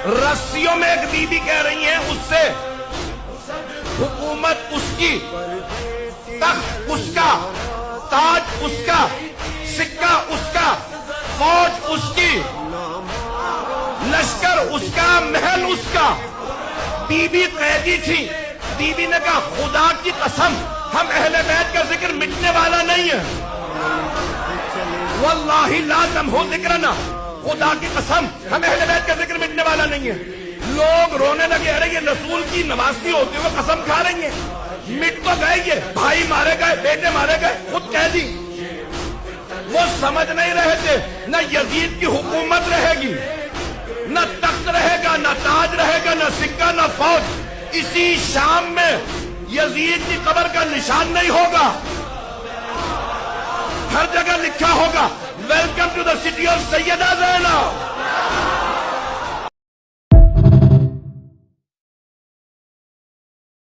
رسیوں میں ایک بیوی کہہ رہی ہیں اس سے حکومت اس کی، تخت اس کا، تاج اس کا، سکہ اس کا، فوج اس کی، لشکر اس کا، محل اس کا۔ بیوی قیدی تھی، بیوی نے کہا خدا کی قسم ہم اہل بیت کا ذکر مٹنے والا نہیں ہے، واللہ لا تمحو ذکرنا، خدا کی قسم ہم اہل بیت کا ذکر مٹنے والا نہیں ہے۔ لوگ رونے لگے، ارے یہ رسول کی نوازی ہوتی ہوئے قسم کھا رہی ہیں، مٹ تو گئے، یہ بھائی مارے گئے، بیٹے مارے گئے، خود قیدی۔ وہ سمجھ نہیں رہے تھے نہ یزید کی حکومت رہے گی، نہ تخت رہے گا، نہ تاج رہے گا، نہ سکہ، نہ فوج۔ اسی شام میں یزید کی قبر کا نشان نہیں ہوگا، ہر جگہ لکھا ہوگا welcome to the city of Syeda Zainab.